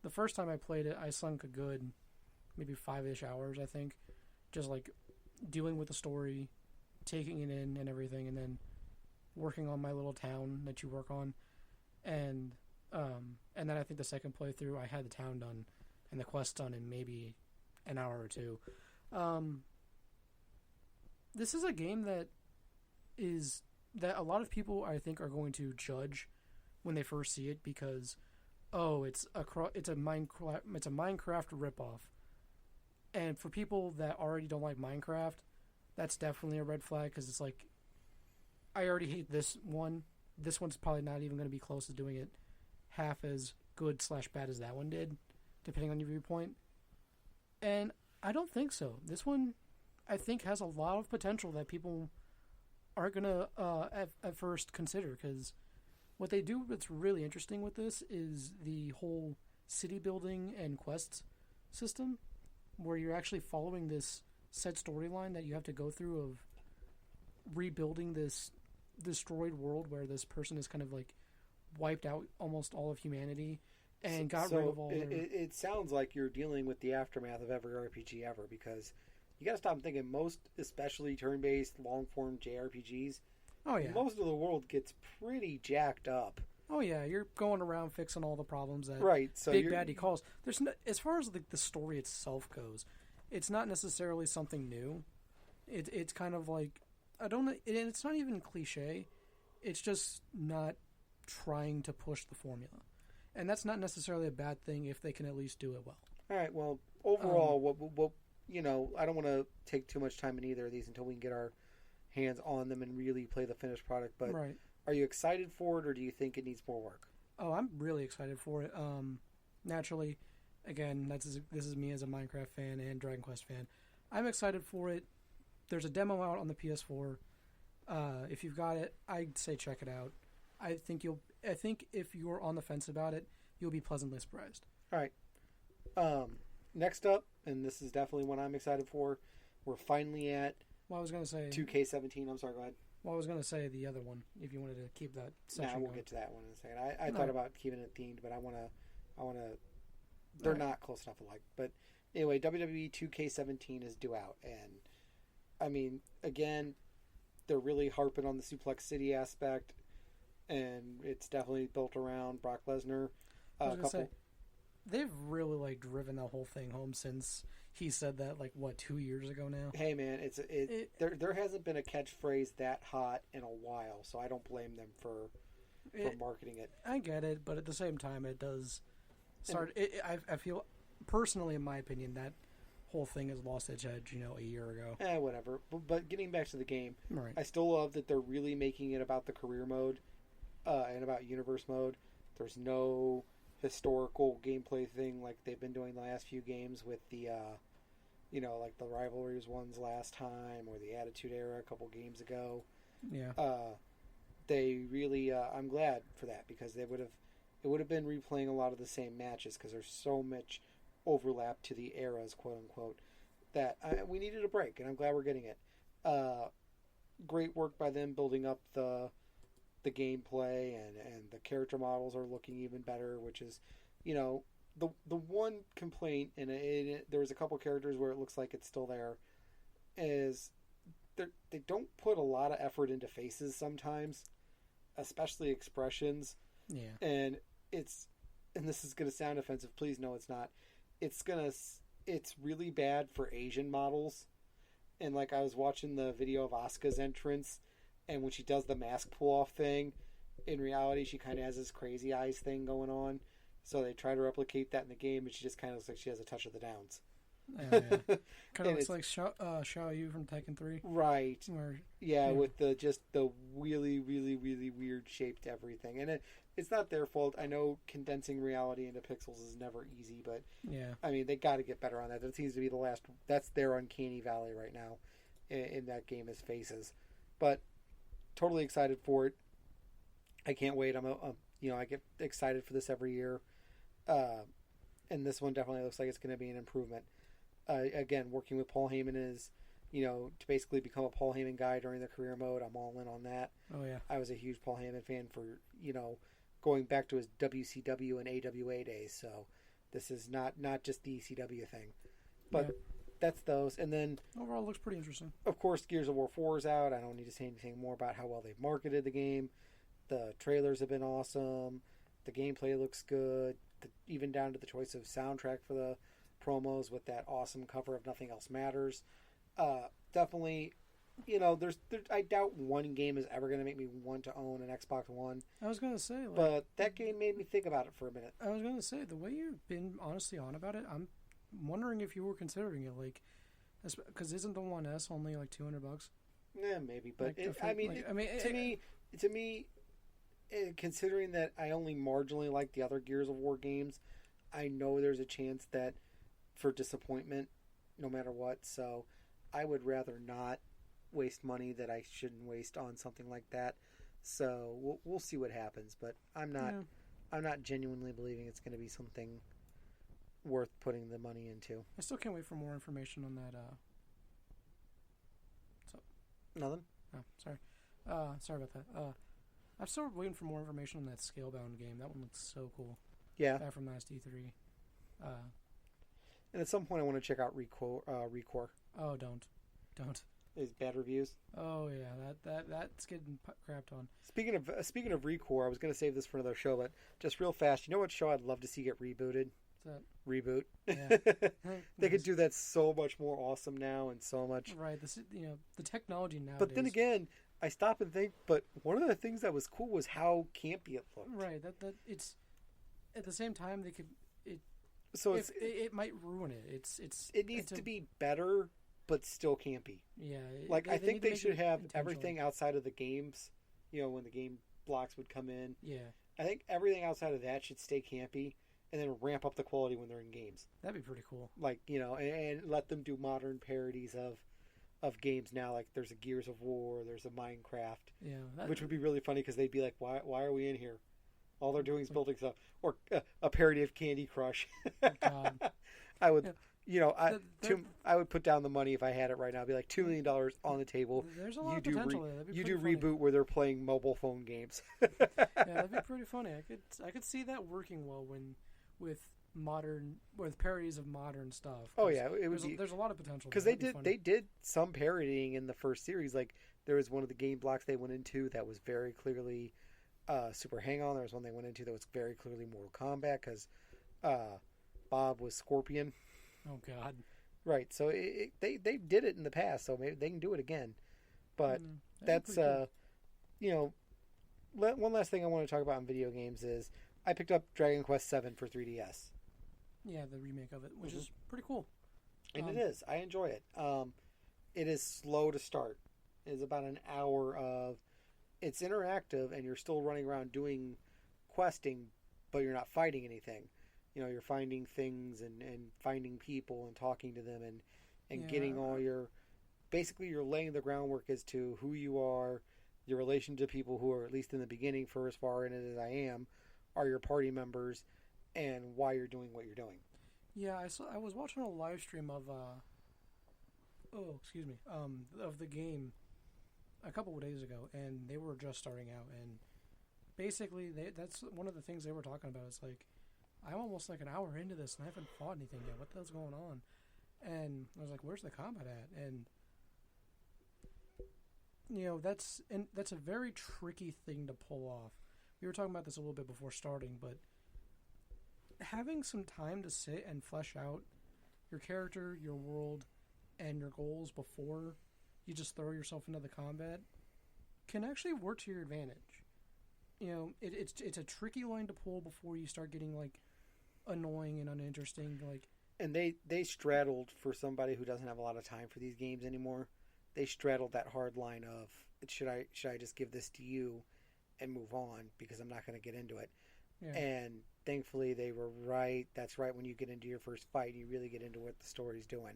the first time I played it, I sunk a good maybe 5-ish hours, I think, just dealing with the story, taking it in and everything, and then working on my little town that you work on, and then I think the second playthrough I had the town done and the quest done in maybe an hour or two. This is a game that a lot of people I think are going to judge when they first see it because it's a Minecraft ripoff, and for people that already don't like Minecraft, that's definitely a red flag because it's I already hate this one. This one's probably not even going to be close to doing it half as good / bad as that one did, depending on your viewpoint. And I don't think so. This one, I think, has a lot of potential that people aren't going to at first consider, because what they do that's really interesting with this is the whole city building and quests system, where you're actually following this set storyline that you have to go through of rebuilding this destroyed world where this person is kind of wiped out almost all of humanity and got rid of all it sounds like you're dealing with the aftermath of every RPG ever, because you got to stop thinking most, especially turn-based, long-form JRPGs, most of the world gets pretty jacked up. Oh yeah, you're going around fixing all the problems that so Big Daddy calls. There's no, as far as the story itself goes, it's not necessarily something new. It's kind of I don't know, and it's not even cliche. It's just not trying to push the formula, and that's not necessarily a bad thing if they can at least do it well. All right. Well, overall, what I don't want to take too much time in either of these until we can get our hands on them and really play the finished product. But right. Are you excited for it, or do you think it needs more work? Oh, I'm really excited for it. Naturally, again, this is me as a Minecraft fan and Dragon Quest fan. I'm excited for it. There's a demo out on the PS4. If you've got it, I'd say check it out. I think if you're on the fence about it, you'll be pleasantly surprised. All right. Next up, and this is definitely one I'm excited for, we're finally at. Well, I was going to say 2K17. I'm sorry. Go ahead. Well, I was going to say the other one. If you wanted to keep that section. We'll get to that one in a second. I thought about keeping it themed, but I want to. They're not close enough alike. But anyway, WWE 2K17 is due out, and I mean, again, they're really harping on the Suplex City aspect, and it's definitely built around Brock Lesnar. They've really driven that whole thing home since he said that 2 years ago now. Hey man, there hasn't been a catchphrase that hot in a while, so I don't blame them for marketing it. I get it, but at the same time, it does start. I feel personally, in my opinion, that whole thing has lost its edge, a year ago. Whatever. But getting back to the game, right. I still love that they're really making it about the career mode and about universe mode. There's no historical gameplay thing like they've been doing the last few games with the, the Rivalries ones last time or the Attitude Era a couple games ago. Yeah. They really, I'm glad for that, because it would have been replaying a lot of the same matches because there's so much overlap to the eras, quote unquote, that we needed a break, and I'm glad we're getting it. Great work by them building up the gameplay, and the character models are looking even better, which is, the one complaint, and there was a couple characters where it looks like it's still there, is they don't put a lot of effort into faces sometimes, especially expressions. Yeah. And this is going to sound offensive. Please no, it's not. It's really bad for Asian models. And like I was watching the video of Asuka's entrance, and when she does the mask pull off thing, in reality she kind of has this crazy eyes thing going on. So they try to replicate that in the game, and she just kind of looks like she has a touch of the Downs. Oh, yeah. Kind of looks like Xiao Yu from Tekken 3. Right. Where, yeah, with the really, really, really weird shaped everything. And it's not their fault. I know condensing reality into pixels is never easy, but yeah, I mean, they got to get better on that. That seems to be that's their uncanny valley right now in that game is faces. But totally excited for it. I can't wait. I get excited for this every year. And this one definitely looks like it's going to be an improvement. Again, working with Paul Heyman is, to basically become a Paul Heyman guy during the career mode. I'm all in on that. Oh, yeah. I was a huge Paul Heyman fan for, going back to his WCW and AWA days. So this is not just the ECW thing. But that's those. And then... overall, it looks pretty interesting. Of course, Gears of War 4 is out. I don't need to say anything more about how well they've marketed the game. The trailers have been awesome. The gameplay looks good. Even down to the choice of soundtrack for the promos with that awesome cover of Nothing Else Matters. Definitely, I doubt one game is ever going to make me want to own an Xbox One. I was going to say, but that game made me think about it for a minute. I was going to say, the way you've been honestly on about it, I'm wondering if you were considering it, because isn't the One S only like $200? Yeah, maybe, but to me, considering that I only marginally like the other Gears of War games, I know there's a chance that for disappointment, no matter what. So I would rather not waste money that I shouldn't waste on something like that. So we'll see what happens. But I'm not genuinely believing it's going to be something worth putting the money into. I still can't wait for more information on that. Nothing? Oh, sorry. Sorry about that. I'm still waiting for more information on that Scalebound game. That one looks so cool. Yeah. Back from last E3. And at some point I want to check out Recore. Oh, don't. Is bad reviews? Oh yeah, that's getting crapped on. Speaking of Recore, I was going to save this for another show, but just real fast, you know what show I'd love to see get rebooted? What's that? Reboot. Yeah. They could do that so much more awesome now, and so much. Right. This is, the technology nowadays. But then again, I stop and think. But one of the things that was cool was how campy it looked. Right. That it's at the same time they could it. So it might ruin it. It needs to be better, but still campy. Yeah. I think they should have everything outside of the games. When the game blocks would come in. Yeah. I think everything outside of that should stay campy, and then ramp up the quality when they're in games. That'd be pretty cool. And let them do modern parodies of games now. Like there's a Gears of War, there's a Minecraft. Yeah. Which would be really funny because they'd be like, why are we in here? All they're doing is building stuff. Or a parody of Candy Crush. God. I would, I would put down the money if I had it right now. I'd be like $2 million on the table. There's a lot of potential there. You do reboot where they're playing mobile phone games. Yeah, that'd be pretty funny. I could see that working well with parodies of modern stuff. Oh yeah, there's a lot of potential because they did some parodying in the first series. Like there was one of the game blocks they went into that was very clearly Super Hang-On. There was one they went into that was very clearly Mortal Kombat because Bob was Scorpion. Oh God! Right. So they did it in the past, so maybe they can do it again. But that's cool. One last thing I want to talk about in video games is I picked up Dragon Quest VII for 3DS. Yeah, the remake of it, which is pretty cool. And it is. I enjoy it. It is slow to start. It is about an hour of... It's interactive, and you're still running around doing questing, but you're not fighting anything. You're finding things and finding people and talking to them and getting all your... Basically, you're laying the groundwork as to who you are, your relation to people who are, at least in the beginning, for as far in it as I am, are your party members, and why you're doing what you're doing. Yeah, I was watching a live stream of of the game a couple of days ago, and they were just starting out, and basically that's one of the things they were talking about. It's like, I'm almost like an hour into this and I haven't fought anything yet. What the hell's going on? And I was like, where's the combat at? And that's a very tricky thing to pull off. We were talking about this a little bit before starting, but having some time to sit and flesh out your character, your world, and your goals before you just throw yourself into the combat can actually work to your advantage. You know, it's a tricky line to pull before you start getting like annoying and uninteresting. Like, and they straddled, for somebody who doesn't have a lot of time for these games anymore, they straddled that hard line of should I just give this to you and move on because I'm not going to get into it. yeah. And thankfully they were right. That's right, when you get into your first fight, you really get into what the story's doing.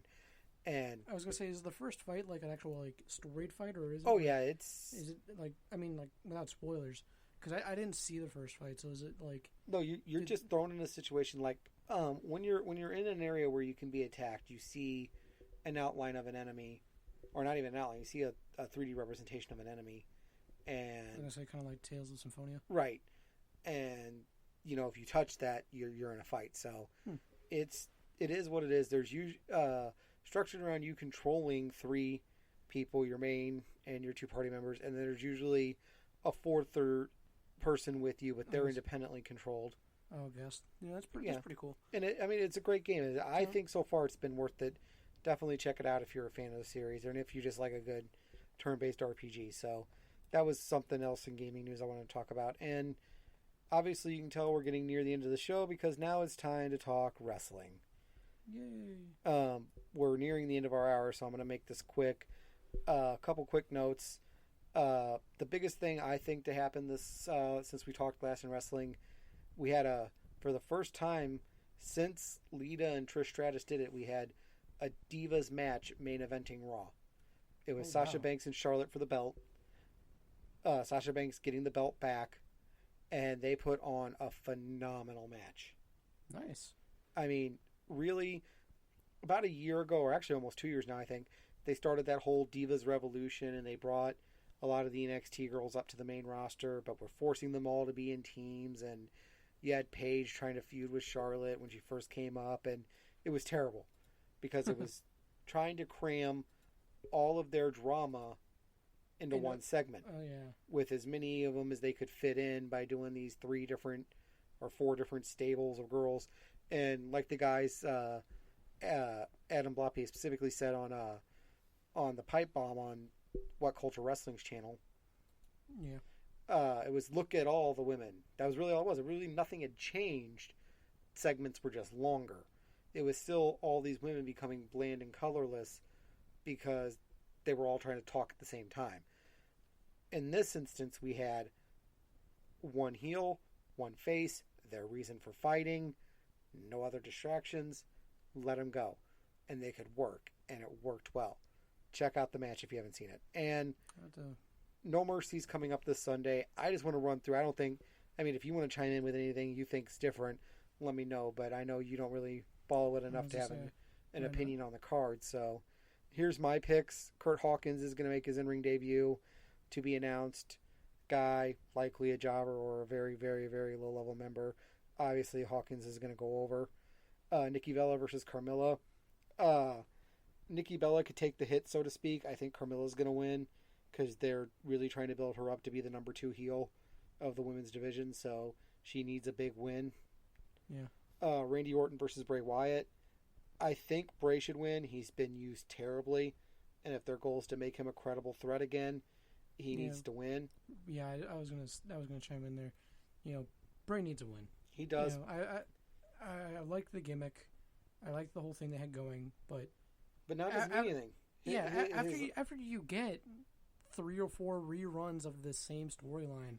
And I was gonna say, is the first fight like an actual like storied fight, or is it? Oh like, yeah, Is it like, I mean, like without spoilers, because I didn't see the first fight, so is it like? No, you're just thrown in a situation like when you're in an area where you can be attacked, you see an outline of an enemy, or not even an outline. You see a 3D representation of an enemy, and I was gonna say kind of like Tales of Symphonia. Right, and you know if you touch that, you're in a fight. So it is what it is. There's structured around you controlling 3 people, your main and your 2 party members, and then there's usually a 4th person with you, but they're independently controlled. Oh, I guess. Yeah, that's pretty cool. And it's a great game. I think so far it's been worth it. Definitely check it out if you're a fan of the series, and if you just like a good turn-based RPG. So that was something else in gaming news I wanted to talk about. And obviously you can tell we're getting near the end of the show because now it's time to talk wrestling. Yay. We're nearing the end of our hour, so I'm going to make this quick. A couple quick notes. The biggest thing I think to happen this since we talked last in wrestling, we had for the first time since Lita and Trish Stratus did it, we had a Divas match main eventing Raw. It was Sasha Banks and Charlotte for the belt. Sasha Banks getting the belt back, and they put on a phenomenal match. Nice. I mean, really, about a year ago, or actually almost 2 years now, I think, they started that whole Divas Revolution, and they brought a lot of the NXT girls up to the main roster, but were forcing them all to be in teams, and you had Paige trying to feud with Charlotte when she first came up, and it was terrible because it was trying to cram all of their drama into one segment. Oh, yeah. With as many of them as they could fit in by doing these 3 different or 4 different stables of girls. And like the guys, Adam Bloppy specifically said on the Pipe Bomb on What Culture Wrestling's channel. Yeah. It was look at all the women. That was really all it was. Really nothing had changed. Segments were just longer. It was still all these women becoming bland and colorless because they were all trying to talk at the same time. In this instance, we had one heel, one face, their reason for fighting, no other distractions, let them go. And they could work, and it worked well. Check out the match if you haven't seen it. And No Mercy's coming up this Sunday. I just want to run through. If you want to chime in with anything you think's different, let me know. But I know you don't really follow it enough to have an opinion on the card. So here's my picks. Kurt Hawkins is going to make his in-ring debut, to be announced. Guy, likely a jobber or a very, very, very low-level member. Obviously, Hawkins is going to go over. Nikki Bella versus Carmella. Nikki Bella could take the hit, so to speak. I think Carmella's going to win because they're really trying to build her up to be the number 2 heel of the women's division, so she needs a big win. Yeah. Randy Orton versus Bray Wyatt. I think Bray should win. He's been used terribly, and if their goal is to make him a credible threat again, he needs to win. Yeah, I was gonna chime in there. You know, Bray needs a win. He does. You know, I like the gimmick. I like the whole thing they had going, but not doesn't mean anything. After you get 3 or 4 reruns of the same storyline,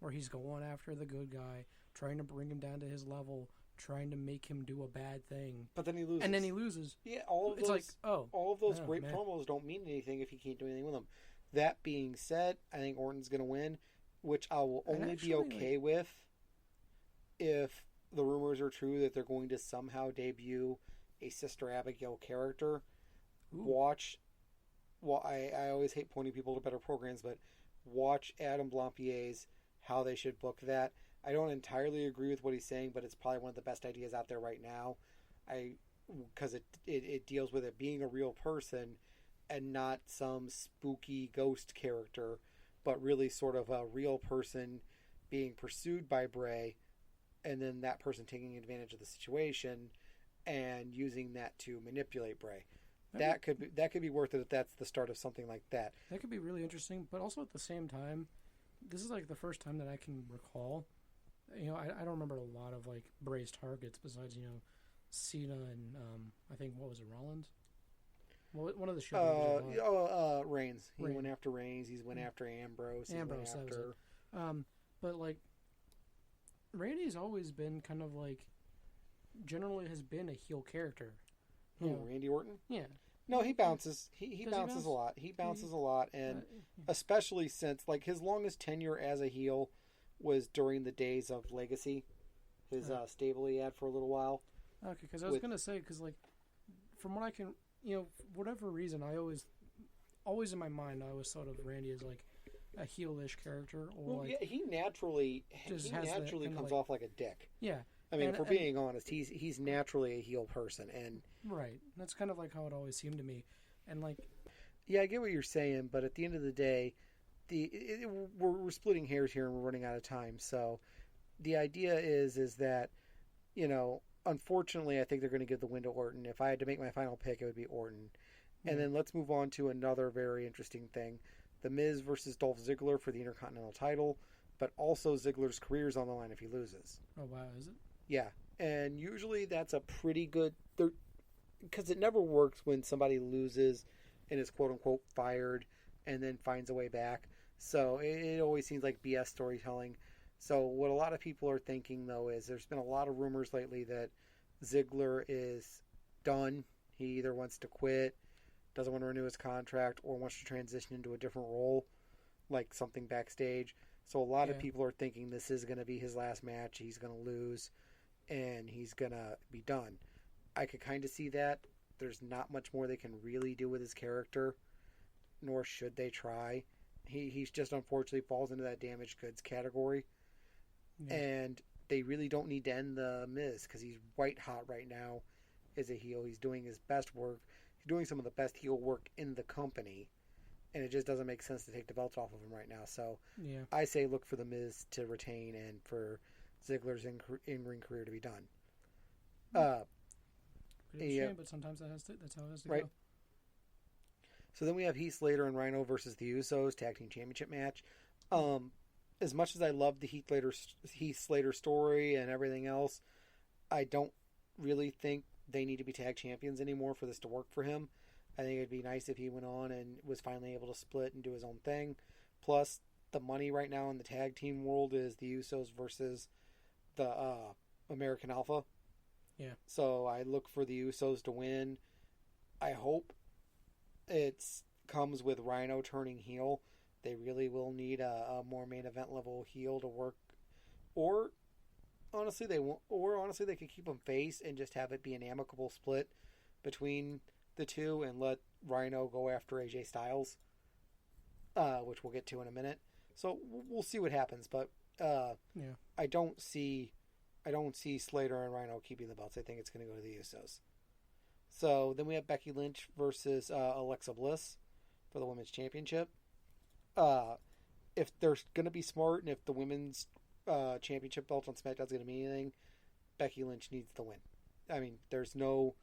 where he's going after the good guy, trying to bring him down to his level, trying to make him do a bad thing, but then he loses. And then he loses. Yeah, all of those great promos don't mean anything if you can't do anything with them. That being said, I think Orton's going to win, which I will only be okay with if the rumors are true that they're going to somehow debut a Sister Abigail character. Well, I always hate pointing people to better programs, but watch Adam Blampier's how they should book that. I don't entirely agree with what he's saying, but it's probably one of the best ideas out there right now. Because it deals with it being a real person and not some spooky ghost character, but really sort of a real person being pursued by Bray, and then that person taking advantage of the situation and using that to manipulate Bray. that could be worth it if that's the start of something like that. That could be really interesting, but also at the same time, this is like the first time that I can recall. I don't remember a lot of like Bray's targets besides Cena and I think what was it, Rollins? Well, one of the shows. Reigns. He went after Reigns. He's went after Ambrose. Ambrose. That was it. But like Randy's always been kind of like generally has been a heel character. Randy Orton? Yeah. No, he bounces. He bounces a lot. He bounces a lot, and especially since like his longest tenure as a heel was during the days of Legacy, his stable he had for a little while. Okay, because I was gonna say because from what I can, whatever reason, I always in my mind I always thought of Randy as like a heelish character, or he naturally comes off like a dick. Yeah. I mean, for being honest, he's naturally a heel person, and right. That's kind of like how it always seemed to me, and like, yeah, I get what you're saying, but at the end of the day, we're splitting hairs here, and we're running out of time. So, the idea is that, unfortunately, I think they're going to give the win to Orton. If I had to make my final pick, it would be Orton. And then let's move on to another very interesting thing: The Miz versus Dolph Ziggler for the Intercontinental title, but also Ziggler's career is on the line if he loses. Oh wow, is it? Yeah, and usually that's a pretty good... Because it never works when somebody loses and is quote-unquote fired and then finds a way back. So it always seems like BS storytelling. So what a lot of people are thinking, though, is there's been a lot of rumors lately that Ziggler is done. He either wants to quit, doesn't want to renew his contract, or wants to transition into a different role, like something backstage. So a lot of people are thinking this is going to be his last match. He's going to lose, and he's going to be done. I could kind of see that. There's not much more they can really do with his character, nor should they try. He's just unfortunately falls into that damaged goods category. Yeah. And they really don't need to end the Miz because he's white hot right now as a heel. He's doing his best work. He's doing some of the best heel work in the company. And it just doesn't make sense to take the belt off of him right now. So I say look for the Miz to retain and for Ziggler's in-ring career to be done. Shame, but sometimes that's how it has to go. So then we have Heath Slater and Rhino versus the Usos tag team championship match. As much as I love the Heath Slater story and everything else, I don't really think they need to be tag champions anymore for this to work for him. I think it'd be nice if he went on and was finally able to split and do his own thing. Plus, the money right now in the tag team world is the Usos versus the American Alpha. Yeah. So I look for the Usos to win. I hope it comes with Rhino turning heel. They really will need a more main event level heel to work. Or honestly, they won't. Or honestly, they could keep them face and just have it be an amicable split between the two and let Rhino go after AJ Styles, which we'll get to in a minute. So we'll see what happens. But I don't see Slater and Rhino keeping the belts. I think it's going to go to the Usos. So then we have Becky Lynch versus Alexa Bliss for the Women's Championship. If they're going to be smart and if the Women's Championship belt on SmackDown is going to mean anything, Becky Lynch needs to win. I mean, there's no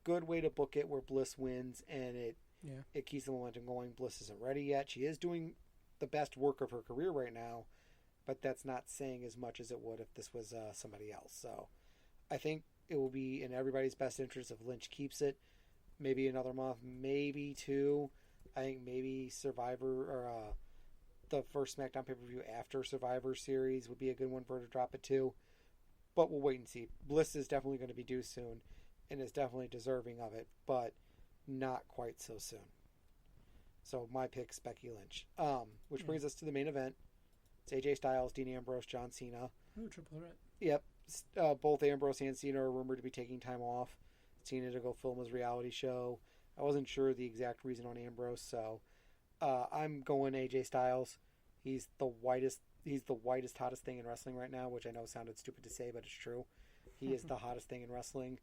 good way to book it where Bliss wins and it keeps the momentum going. Bliss isn't ready yet. She is doing the best work of her career right now, but that's not saying as much as it would if this was somebody else. So I think it will be in everybody's best interest if Lynch keeps it. Maybe another month, maybe two. I think maybe Survivor or the first SmackDown pay-per-view after Survivor Series would be a good one for her to drop it to. But we'll wait and see. Bliss is definitely going to be due soon and is definitely deserving of it, but not quite so soon. So my pick's Becky Lynch. Which brings us to the main event. It's AJ Styles, Dean Ambrose, John Cena. Ooh, triple threat. Yep. Both Ambrose and Cena are rumored to be taking time off. Cena to go film his reality show. I wasn't sure the exact reason on Ambrose, so I'm going AJ Styles. He's the whitest, hottest thing in wrestling right now, which I know sounded stupid to say, but it's true. He is the hottest thing in wrestling.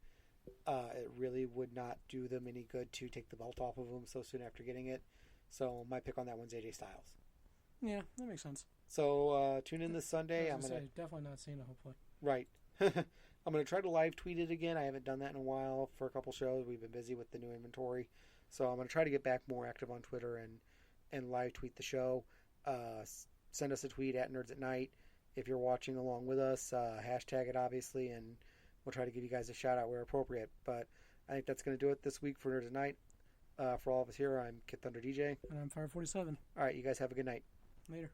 It really would not do them any good to take the belt off of him so soon after getting it. So my pick on that one's AJ Styles. Yeah, that makes sense. So tune in this Sunday. I'm gonna definitely not Cena, hopefully. Right. I'm going to try to live tweet it again. I haven't done that in a while for a couple shows. We've been busy with the new inventory. So I'm going to try to get back more active on Twitter and live tweet the show. Send us a tweet at Nerds at Night if you're watching along with us. Hashtag it, obviously, and we'll try to give you guys a shout out where appropriate. But I think that's going to do it this week for Nerds at Night. For all of us here, I'm Kid Thunder DJ. And I'm Fire 47. All right, you guys have a good night. Later.